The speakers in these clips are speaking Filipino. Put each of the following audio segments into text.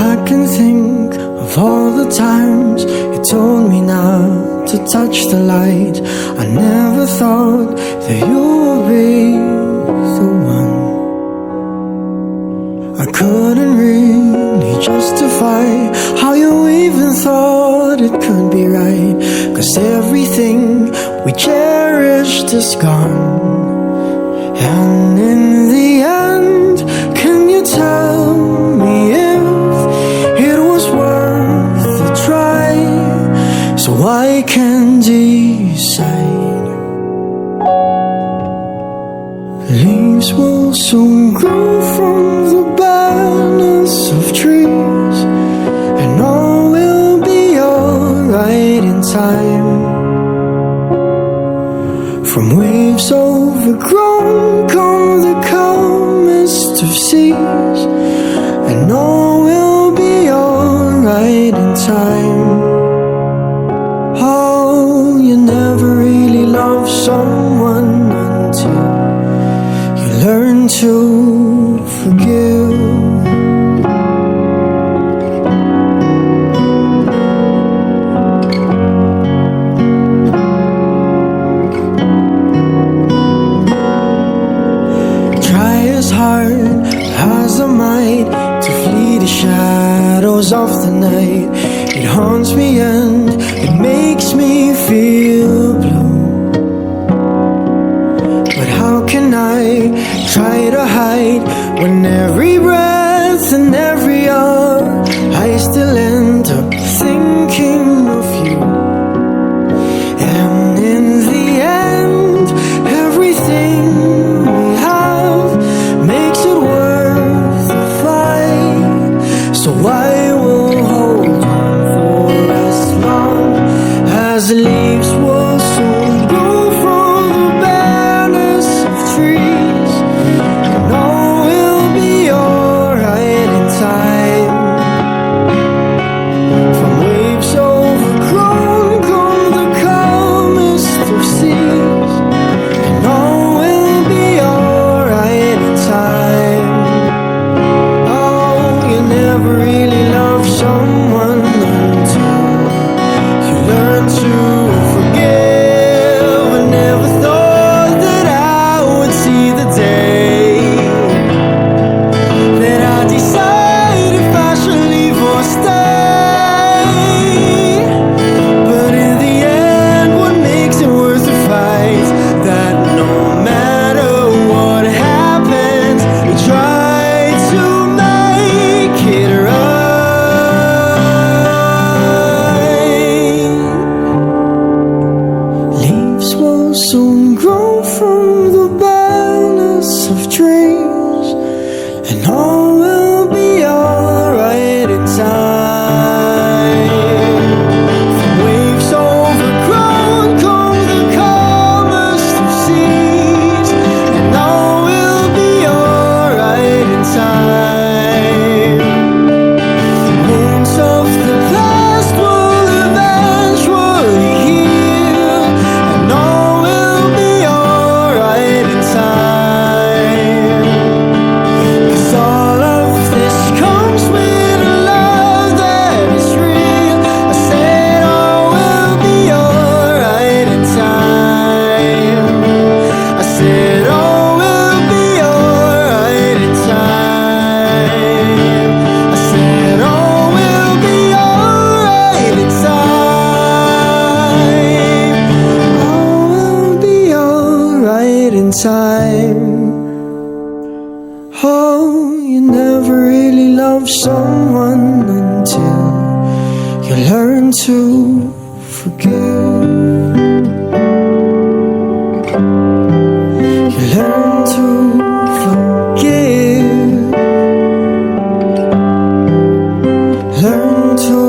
I can think of all the times you told me not to touch the light. I never thought that you would be the one. I couldn't really justify how you even thought it could be right, 'cause everything we cherished is gone. And in the end, can you tell me if it was worth the try, so I can decide? Leaves will soon grow from the barrenness of trees, and all will be alright in time. From waves overgrown come the calmest of seas, and all will be alright in time. Oh, you never really love someone until you learn to forgive. Hard as I might to flee the shadows of the night, it haunts me and it makes me feel blue. But how can I try to hide when every breath and every hour I still end up thinking of you? And in the end, everything we have makes it worth the fight. So I will hold on for as long as the leaves will soon grow from the barrenness of trees, and all will be alright in time. From waves overgrown come the calmest of seas, and all will be alright in time. Oh, you never really love someone until you learn to forgive. I never thought that I would see the day that I decide if I should leave or stay. But in the end, what makes it worth the fight? That no matter what happens, we try to make it right. Leaves will soon grow from the barrenness of trees, and all will be alright in time. From waves overgrown come the calmest of seas, and all will be alright in time. Wounds of the past will eventually heal, and all will be alright in time. 'Cause all of this comes with a love that is real. I said all will be alright in time. I said all will be alright in time. I said all will be alright in time. All will be alright in time. Oh, you never really love someone until you learn to forgive. You learn to forgive. Learn to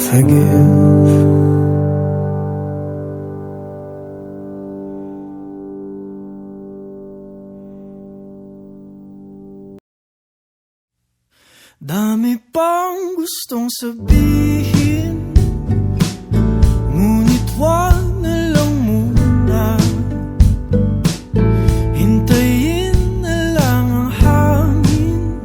forgive. Dami pang gustong sabihin, ngunit wag na lang muna. Hintayin na lang ang hangin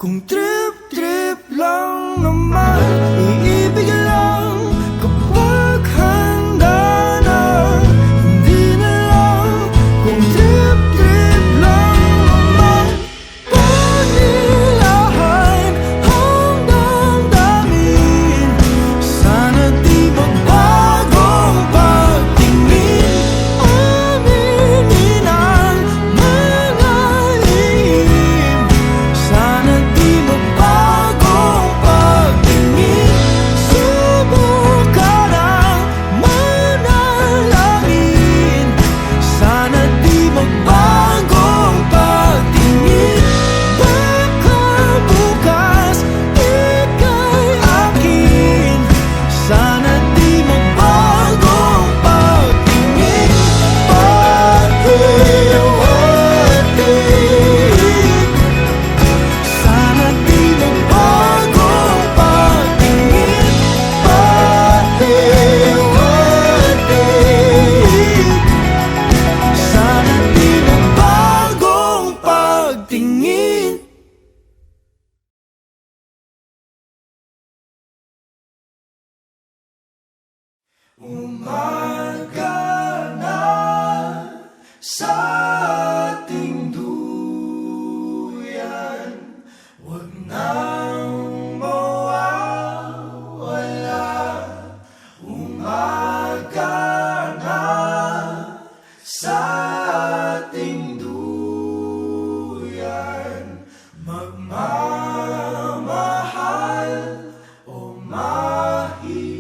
Kung trip-trip lang naman, iibig lang kapag handa na. Hindi na lang kung trip-trip lang naman. Panilahan hanggang damin, sana di magbagong pagtingin. Aminin ang mga lihim, sana di magbagong pagtingin. Subukan ang manalangin, sana di magbagong pagtingin. Baka bukas ika'y akin, sana di magbagong pagtingin. Pahiwatig, sana di magbagong pagtingin. Pahiwatig, sana di magbagong pagtingin. Umaga na sa ating duyan, wag nang mawawala. Umaga na sa ating duyan, magmamahal o mahiwaga.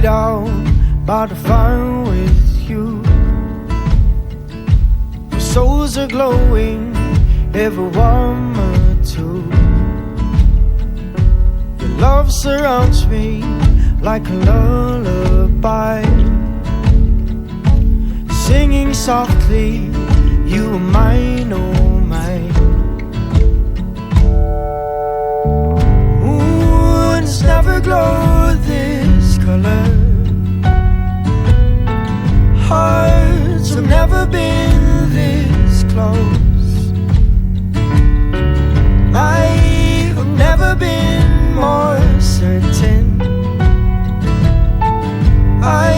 laid out by the fire with you. Your souls are glowing, every warm or two. Your love surrounds me like a lullaby, singing softly, you are mine, oh mine. Ooh, it's never glowed this color. Hearts have never been this close. I have never been more certain. I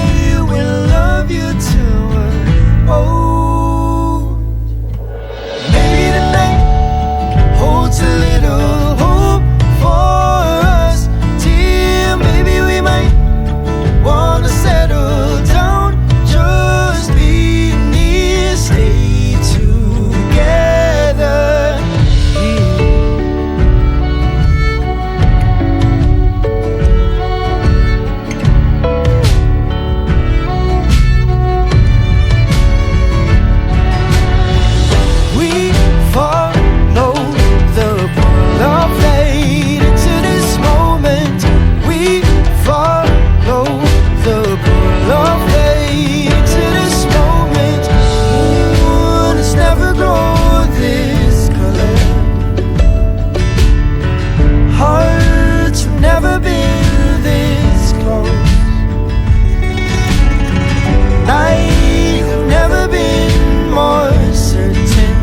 will love you till we're old. Maybe tonight holds a little hope for us. Dear, maybe we might wanna settle down, just be near, stay together. We follow the pull of fate into this moment. We follow the pull of fate into this moment. Ooh, it's never grown this color. Hearts have never been this close. I have never been more certain.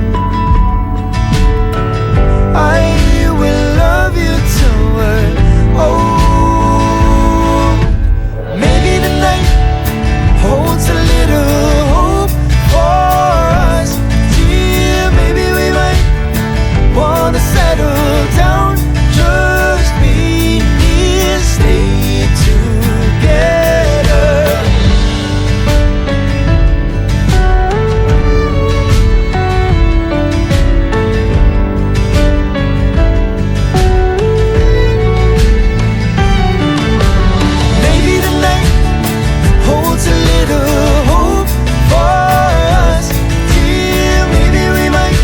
I will love you till we're old. Maybe the night holds a little hope for us. Dear, maybe we might wanna settle down, just be near, stay together. Maybe the night holds a little hope for us. Dear, maybe we might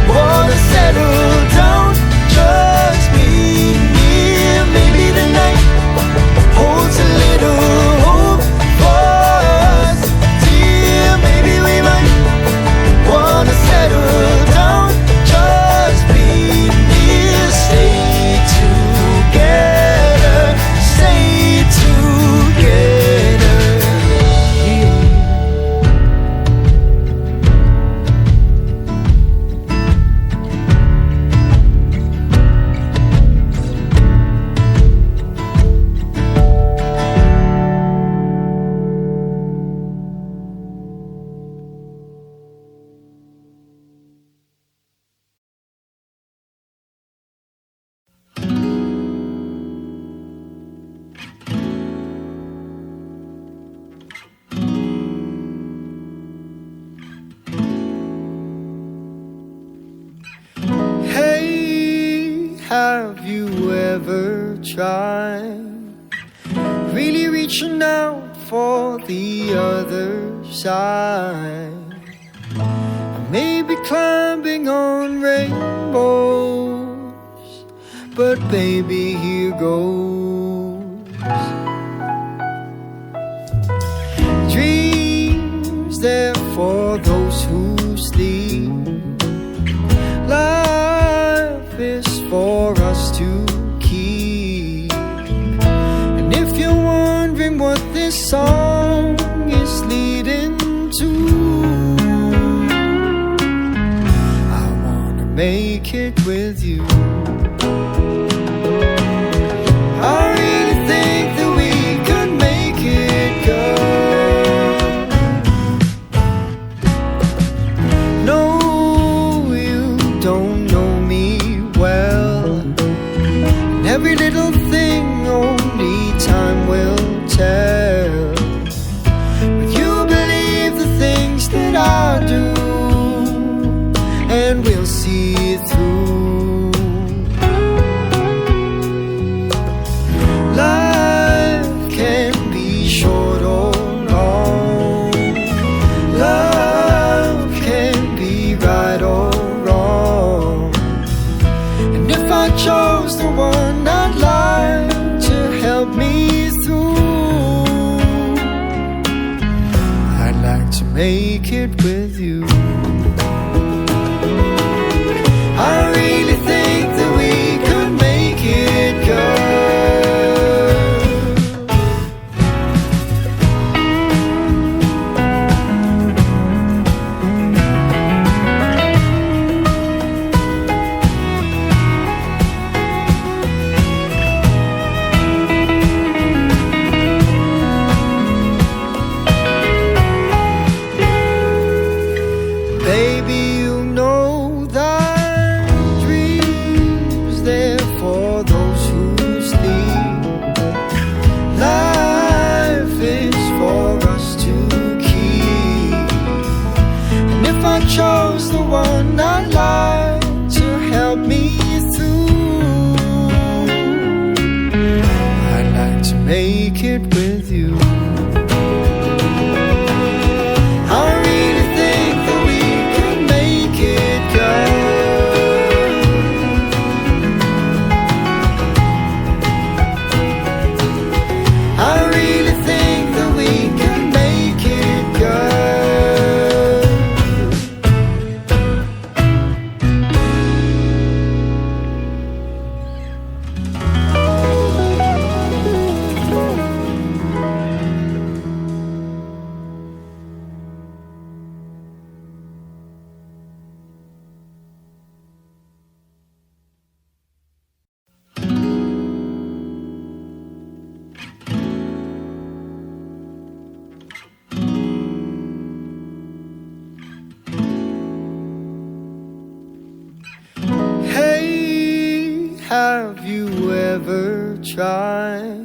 wanna settle down, just be near. Maybe the night holds a little hope for us. Dear, maybe we might wanna settle down, just be near, stay together, stay together. Hey, have you ever tried really reaching out for the other side? Maybe climbing on rainbows, but baby, here goes. Dreams there for those who sleep. Life is for us to keep. And if you're wondering what this song is leading to, I wanna make it with you. I really think that we could make it, girl. No, you don't know me well, and every little thing only time will tell. But you believe the things that I do, and we'll see it through. Life can be it with you. I really think that we could make it, girl. Baby, you know that dreams there for those who sleep. Life is for us to keep. And if I chose the one I'd like to help me through, I'd like to make it with you. Have you ever tried?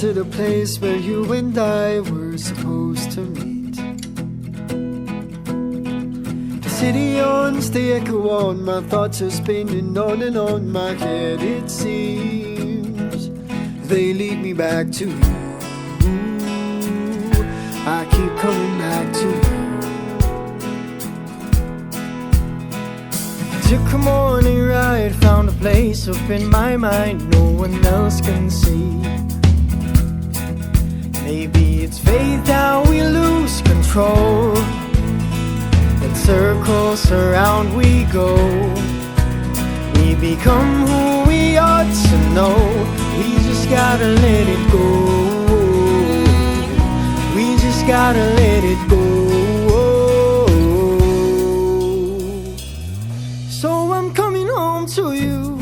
To the place where you and I were supposed to meet. The city owns the echo on, my thoughts are spinning on and on my head. It seems they lead me back to you. I keep coming back to you. Took a morning ride, found a place up in my mind no one else can see. Maybe it's fate that we lose control, in circles around we go. We become who we ought to know. We just gotta let it go. We just gotta let it go. So I'm coming home to you.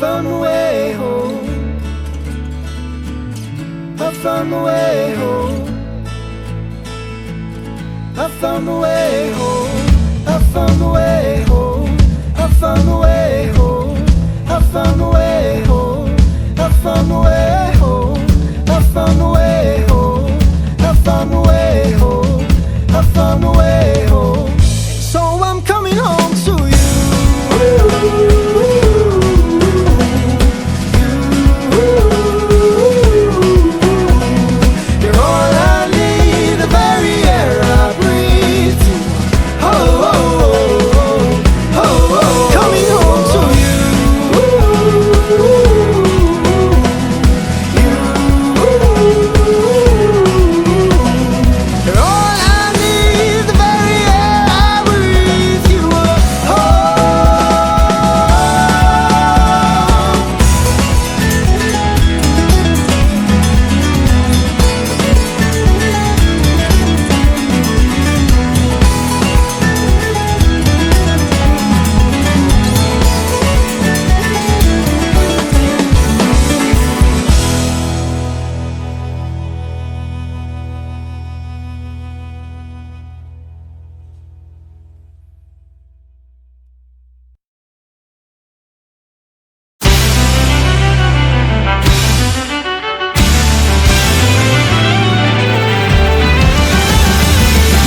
found my way home. I found my way home. I found my way home. I found my way home. I found my way home. I found my way home. I found my way home. I found my way home. I found my way home. I found my way home. So I'm coming home to you. You're all I need, the very air I breathe. Oh, oh, oh, oh, oh, oh. Coming home to you. You're all I need, the very air I breathe. You are home.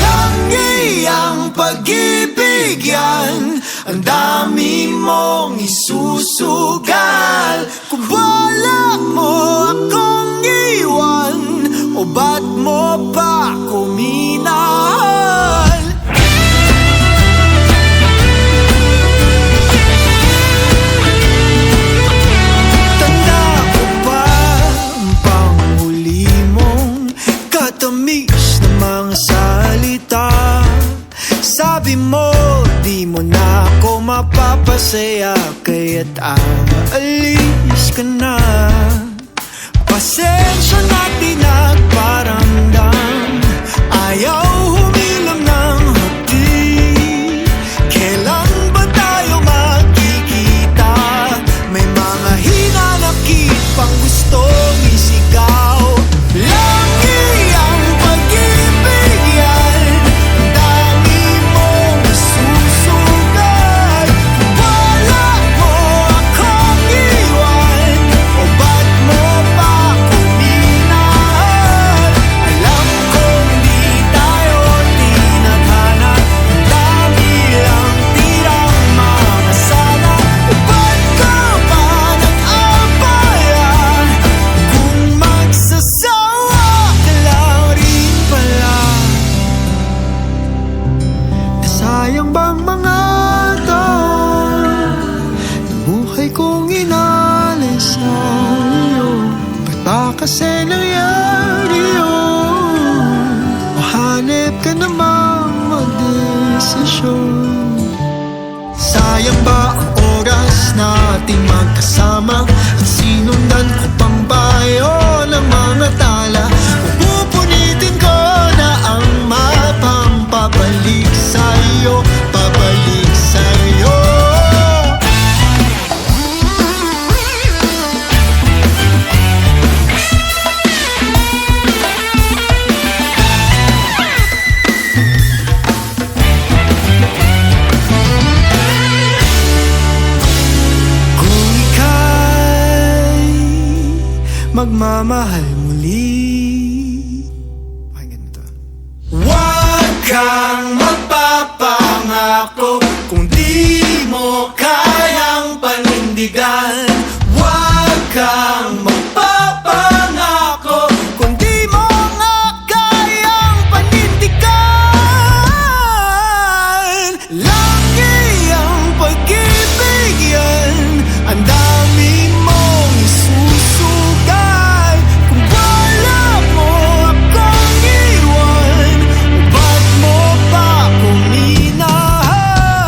Langi ang pag-ibig yan, ang dami mong isusugal. Kung balak mo akong iwan, o ba't mo pa ako minahal? Tanda ko pa ang panghuli mong katamis na mga salita. Sabi mo, di mo na ako mapapasaya, kaya't aalis ka na. Pasensya na di nagparamdam, ayaw humilam ng hapdi. Kailan ba tayo magkikita? May mga hinanakit pang gustong isigaw. Langi ang pag-ibig yan, ang dami mong isusugal. Wala mo akong iwan, o ba't mo pa ako minahal? Alam kong di tayo tinadhana, ang dami lang tirang makasana. O ba't ka ba nag-abayan? Kung magsasawa ka lang rin pala. Nasayang bang mga taon na buhay kong inalis sa iyo? Ba't ba kasi nangyari yun? O hanip ka namang magdesisyon? Sayang ba ang oras nating magkasama? At sinundan ko pang bayo ng mga tala? Pupunitin ko na ang mapang pabalik sa'yo, pabalik sa'yo. Kung ika'y magmamahal muli, pakinggan mo to. Huwag kang magpapangako kung di mo kayang panindigan. Huwag kang magpapangako kung di mo nga kayang panindigan. Langi ang pag-ibig yan, ang dami mong isusugal. Kung wala mo akong iwan, o ba't mo pa ako minahal?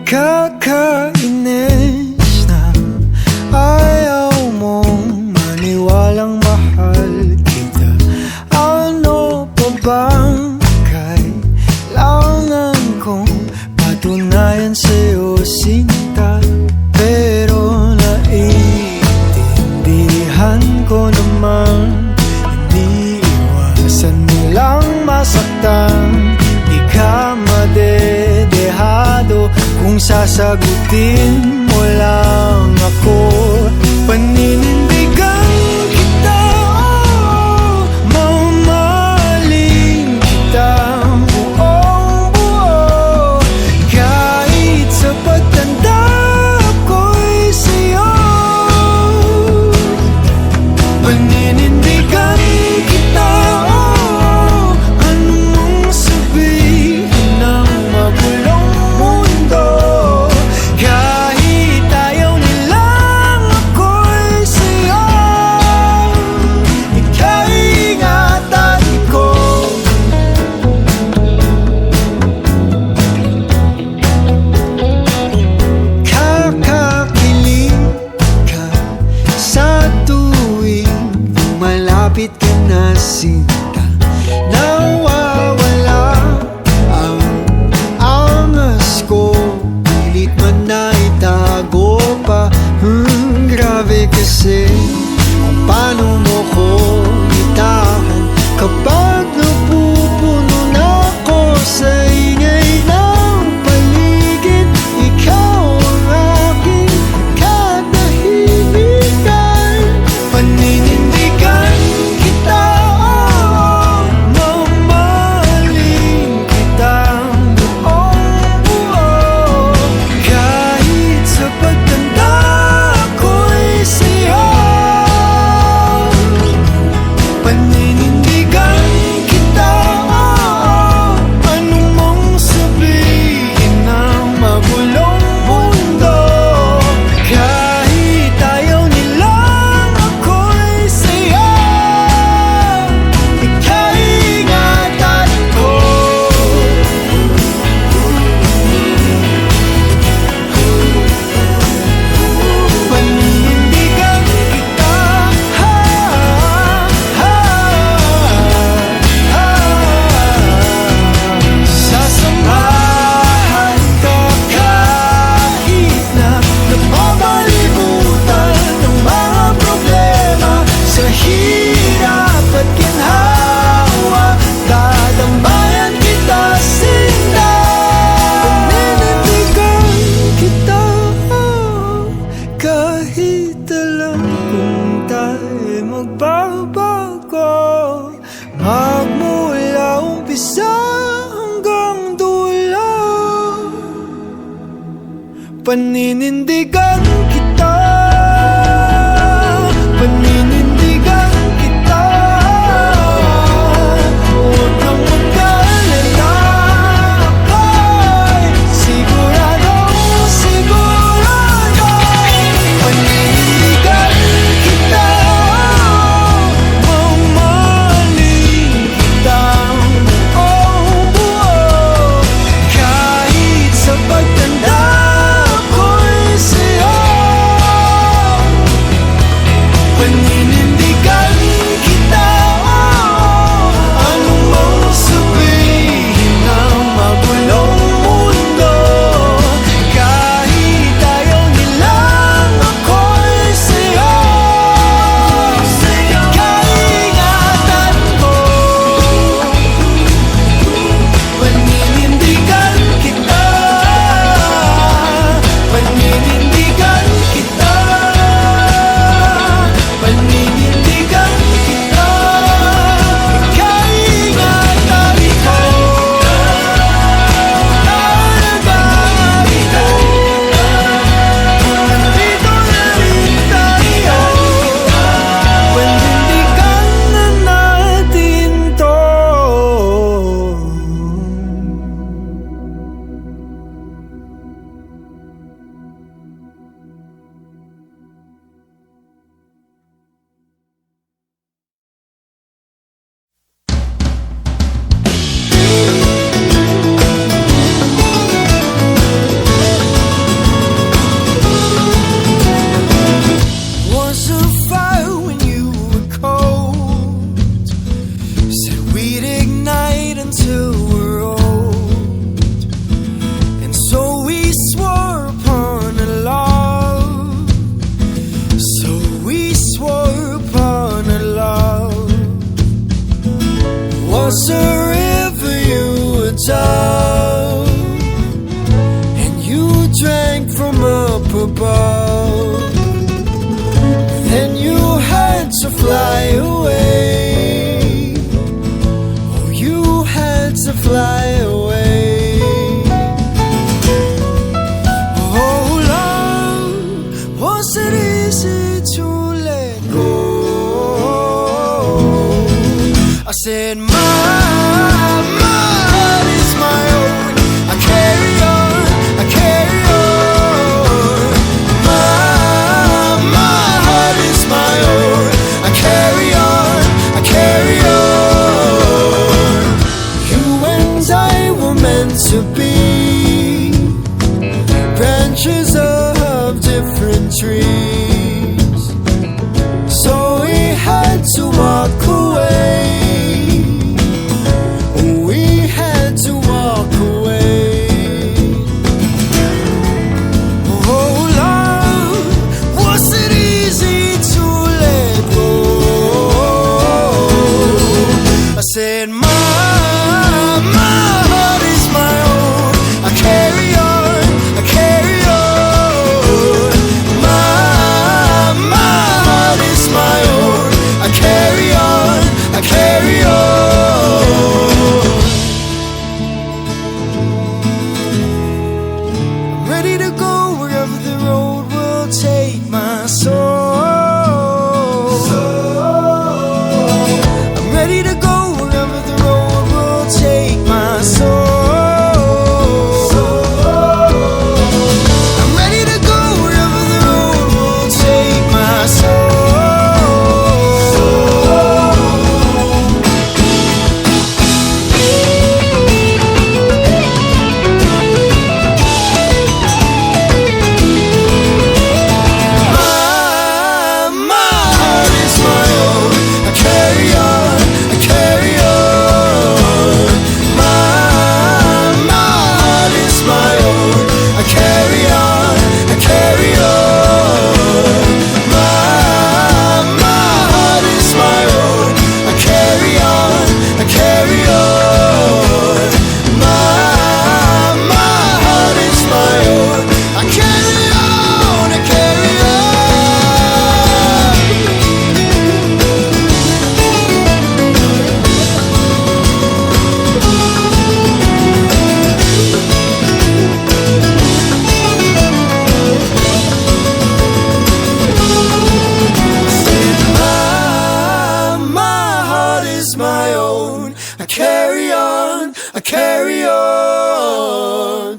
Nakakainis na ayaw mong maniwalang mahal kita. Ano pa bang kailangan kong patunayan sa'yo, sinta? Pero naiintindihan ko naman, hindi iwasan mo lang masaktan. Di ka madedehado kung sasagutin mo lang ako. Paninindigan kita, mamahalin kita buong buo. Kahit sa pagtanda ko'y sa'yo. Paninindigan kita, anong sabihin ng magulong mundo. Kahit ayaw nilang ako'y sa'yo, ikaingatan ko. Kakakilig ka sa tuwing malapit ka na, sinta. Nawawala ang angas ko, pilit man na itago pa. Grabe kasi kung paano mo ko itahan kapag napupuno na ako sa ingay ng paligid. Ikaw ang aking katahimikan. Paninindigan kita, mamahalin kita buong buo. Kahit sa pagtanda ko'y sa'yo. Paninindigan kita, anong mong sabihin ng magulong mundo. Kahit ayaw nilang ako'y sa'yo, ikaingatan ko. Paninindigan kita, sasamahan ka kahit na napapalibutan ng mga problema. Sa hirap at ginhawa, dadambayan kita, sinta. Paninindigan kita, kahit alam kung tayo magbabago, magmula umpisa hanggang dulo. Paninindigan kita, paninindigan kita. Huwag kang mag-alala, ako'y siguradong sigurado. Paninindigan kita, mamahalin kita buong buo. Kahit sa pagtanda ko'y sa'yo. Paninindigan drank from up above. Then you had to fly away. Oh, you had to fly away. Oh, love, was it easy to let go? I said, my heart is my own. I carry on, I carry on. My heart is my own. I carry on, I carry on. You and I were meant to be branches of different trees, so we had to walk away. Said my heart is my own. I carry on, I carry on. My heart is my own. I carry on, I carry on. I'm ready to go wherever the road will take my soul. I'm ready to go take my soul. I'm ready to go wherever the road will take my soul. My heart is my own. I carry on, I carry on. My heart is my own. I carry on, I carry on. My heart is my own. I carry on, I carry on. My heart is my own. I carry on, I carry on. My heart is my own. I carry on, I carry on.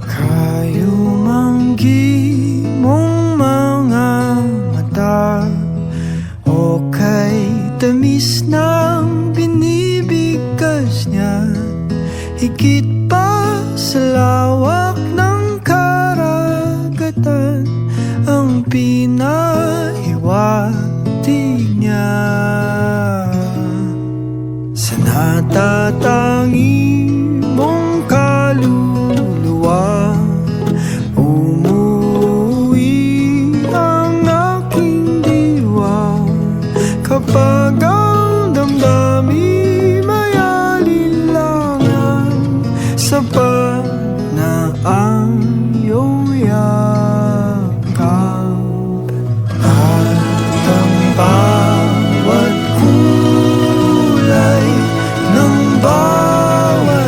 Kayo manggi mong mga mata, o kay tamis ng binibigkas niya, higit pa sa lawak ng karagatan, ang pinahiwatig niya. Sa natatangi mong kaluluwa, umuwi ang aking diwa, kapag ang damdamin may alinlangan, sapat na ang iyong yakap. At ang bawat kulay ng bawat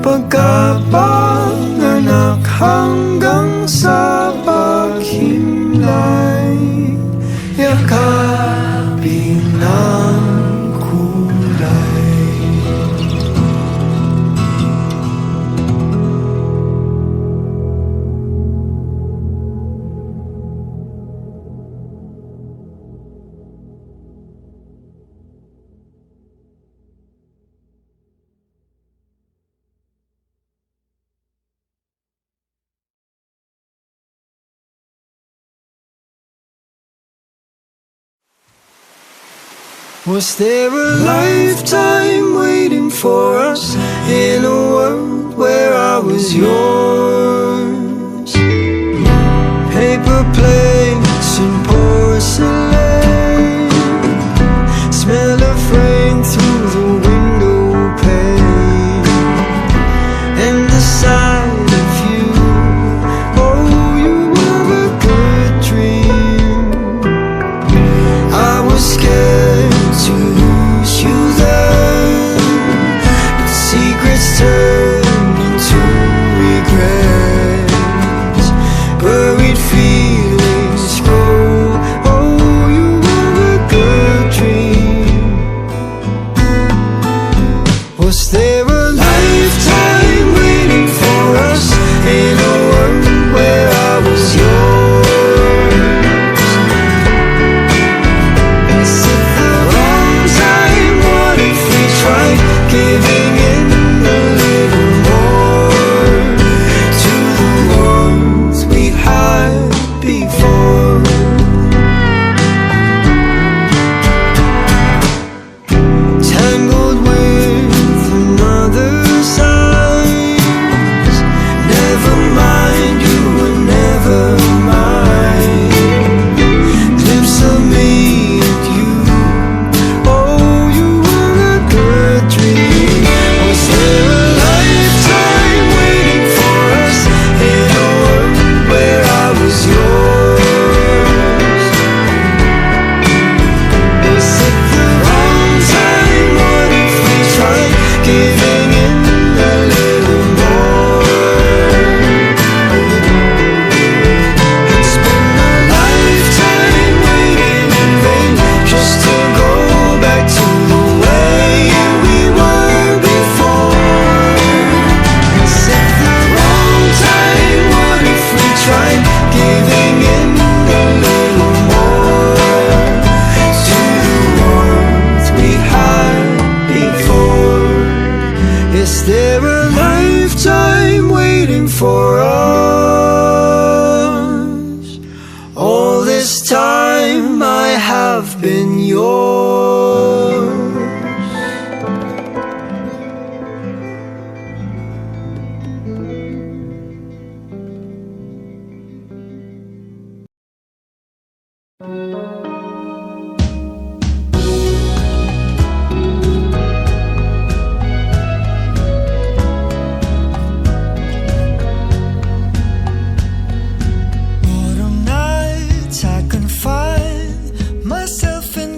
pagkapanganak hanggang sa paghimlay, yakapin ng kulay. Was there a lifetime waiting for us in a world where I was yours? Paper plates and porcelain, smell of rain through the window pane, and the sight of you. Oh, you were a good dream. I was scared to lose you then, but secrets turned into regrets. Buried feelings grow. Oh, you were a good dream. Was there a lifetime waiting for us in a world where I was yours? Is it the wrong time? What if we tried giving in a little more to the warmth we had before? Tangled with another's eyes. Never mind, you were never mine. Glimpse of me and you. Oh, you were a good dream. Was there a lifetime waiting for us in a world where I was yours? Is it the wrong time? What if we tried giving in a little more? And spend a lifetime waiting in vain just to go back to the way we were before? Is it the wrong time? What if we tried giving in a little more to the warmth we had before? Is there a lifetime waiting for us? All this time I have been yours. Autumn nights I confine myself in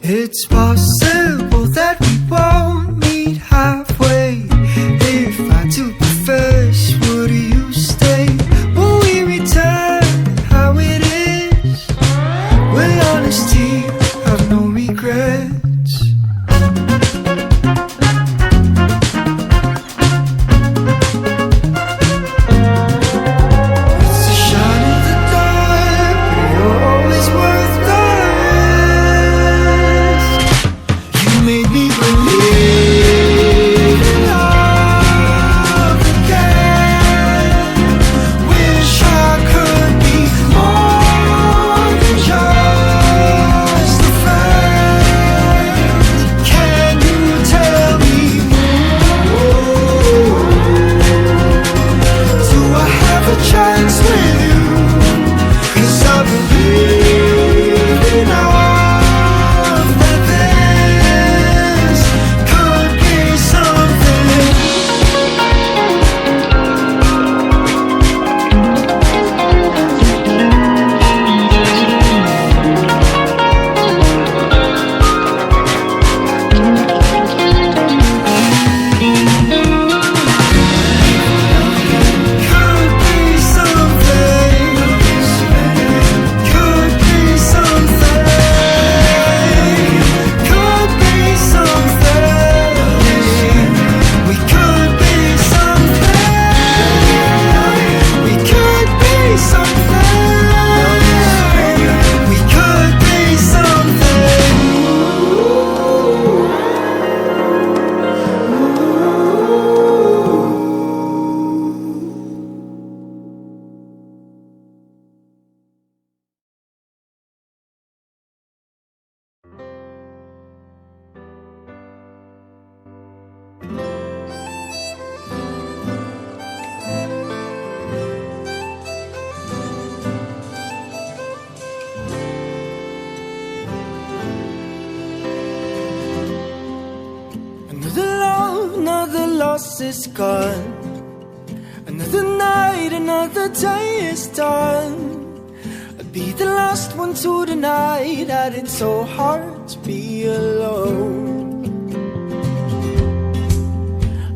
It's possible that we won't meet halfway. If I do profess, would you stay? Will we return how it is? Will honesty have no regrets? It's a shot in the dark, but you're always worth the risk. You made me believe in love again. Wish I could be more than just a friend. Can you tell me more? Do I have a chance with you? 'Cause I believe enough that this could be something. Could be something. Could be something. Could be something. We could be something. We could be something. We could be something. Another love, another loss is gone. Another night, another day is done. I'd be the last one to deny that it's so hard to be alone.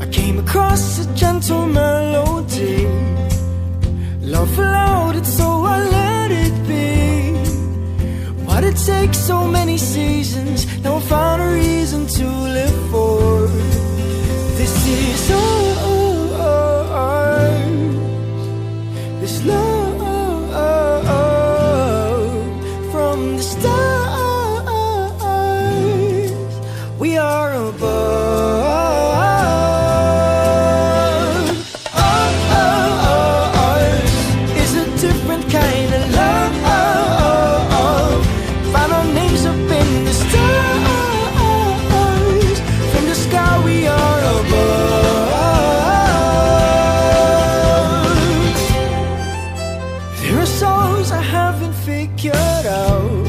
I came across a gentle melody. Love allowed it, so I let it be. Why'd it take so many seasons? Now I found a reason to live for. This is ours. This love from the stars. We are above. Ours is a different kind of love. Find our names up in the stars. From the sky we are above. There are songs I haven't figured out.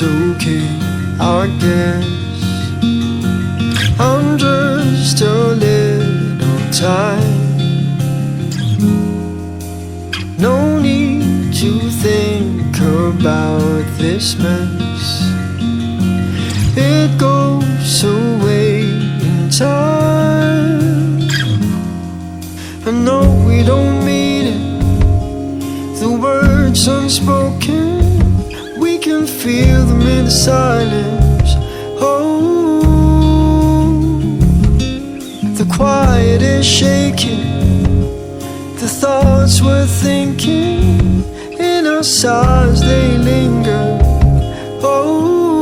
okay, I guess. I'm just a little tired. No need to think about this mess. It goes away in time. I know we don't mean it, the words unspoken, we can feel them in the silence. Oh, the quiet is shaking, the thoughts we're thinking, in our sighs they linger. Oh,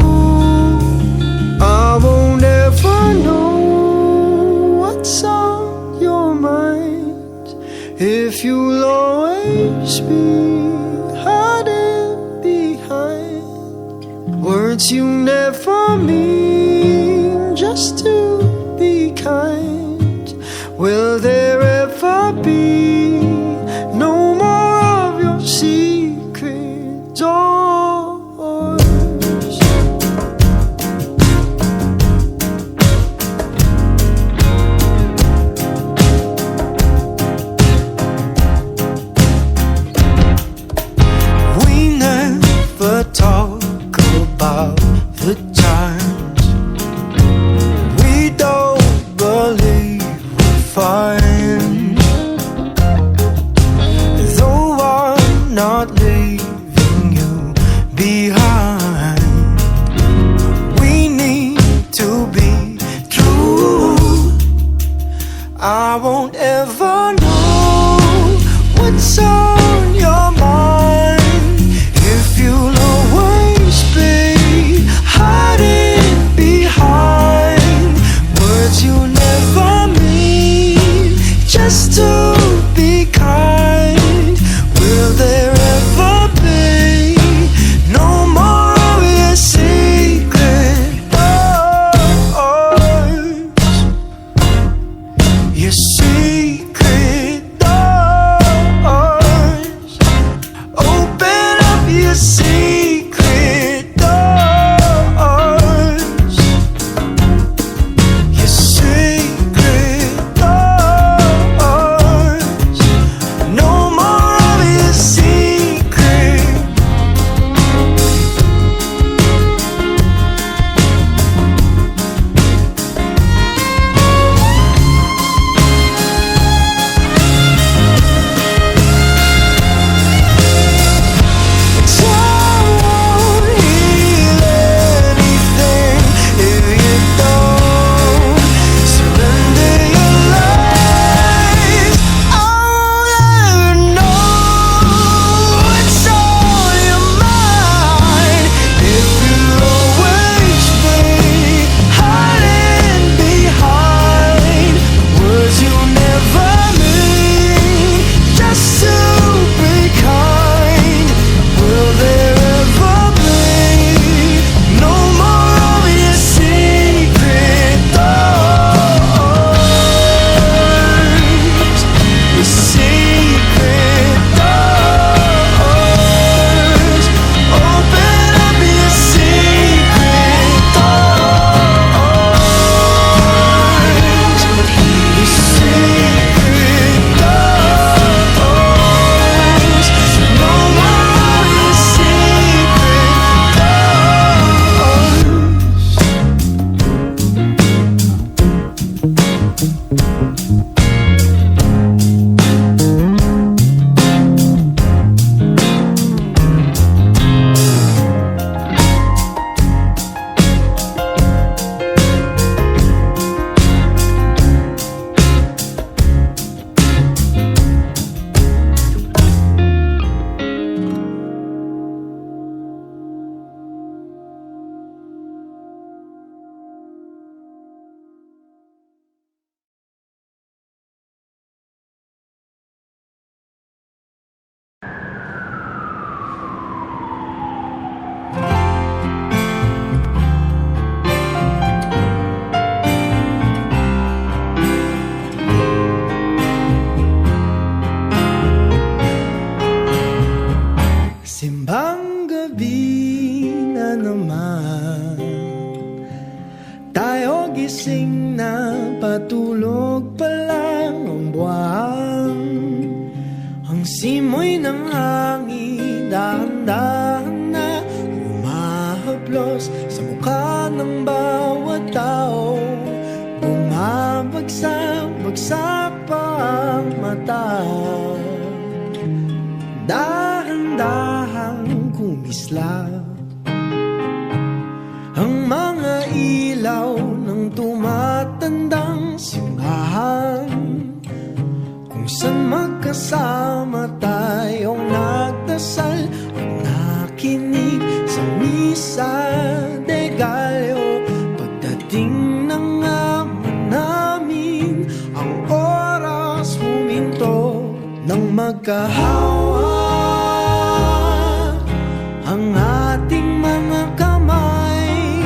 I won't ever know what's on your mind if you'll always be hiding behind words you never mean, just to be kind. Will there ever be no more of your secret doors? We never talk about the times we don't believe we'll find. naman. Tayo gising na, patulog pa lang ang buwan. Ang simoy ng hangin, dahan-dahan na humahaplos sa mukha ng bawat tao. Bumabagsak pa ang mata, dahan-dahang kumislap ang mga ilaw ng tumatandang simbahan, kung saan magkasama tayong nagdasal at nakinig sa misa de Gallo. Pagdating ng ama namin, ang oras huminto nang magkahawa ang ating mga kamay,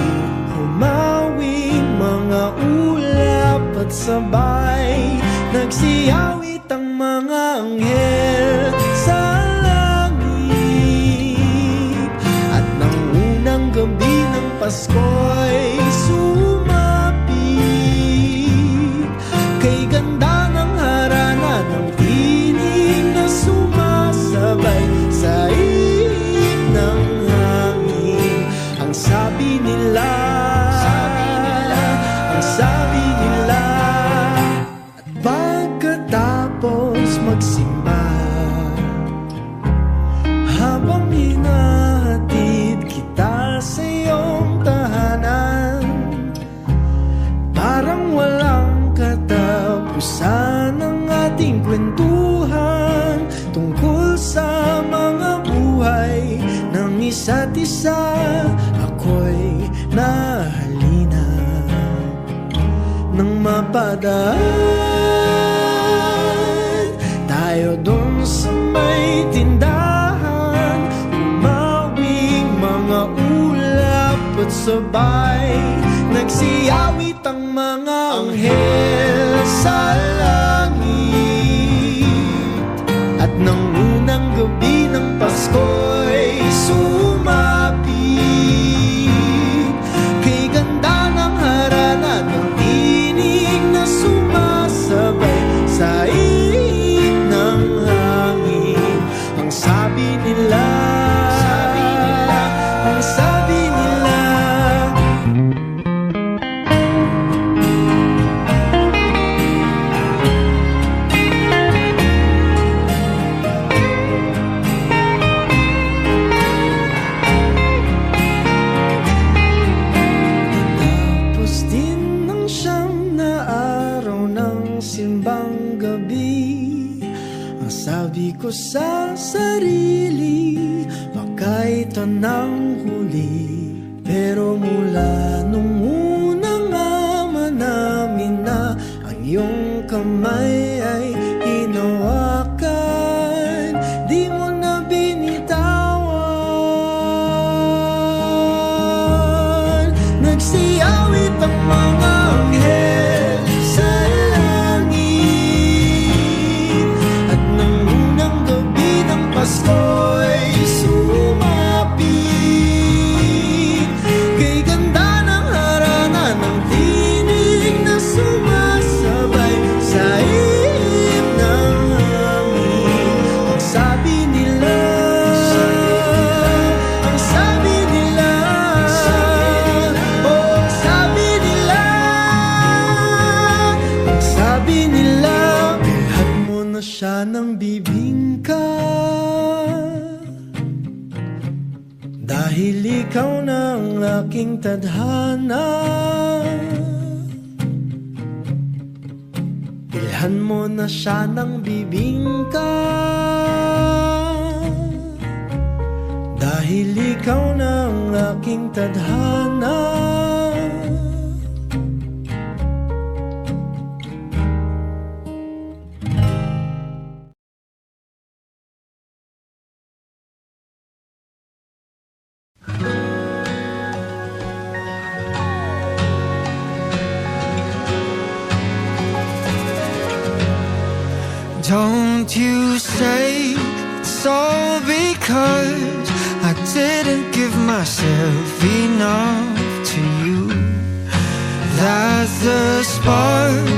humawing mga ulap at sabay nagsiyawit ang mga anghel sa langit. At nang unang gabi ng Pasko'y sumapit, kay ganda ng harana ng tinig na sumasabay sa ihip ng hangin. Ang sabi nila, ang sabi nila. At pagkatapos magsimba, habang hinahatid kita sa iyong tahanan, parang walang katapusan ang ating kwentuhan tungkol sa mga buhay ng isa't isa. Ako'y nahalina nang mapadaan tayo dun sa may tindahan, umawing mga ulap at sabay nagsiyawit ang mga anghel sa langit. At nang unang gabi ng Pasko'y sumapit, kay ganda ng harana ng tinig na sumasabay sa ihip ng hangin. Ang sabi nila, ang sabi nila. Tapos din ng siyam na araw ng simbang gabi, ang sabi ko sa sarili, baka ito nang huli. Pero mula nung unang ama namin na ang iyong kamay ay hinawakan, di mo na binitawan. Nagsiyawit ang mga anghel sa langit. At nang unang gabi ng Pasko'y sumapit, kay ganda ng harana ng tinig na sumasabay sa ihip ng hangin. Ang sabi nila, ang sabi nila, oh, ang sabi nila, ang sabi nila, bilhan mo na siya ng bibingka, dahil ikaw na ang aking tadhana. Bilhan mo na siya ng bibingka, dahil ikaw na ang aking tadhana. Don't you say it's all because I didn't give myself enough to you. That's the spark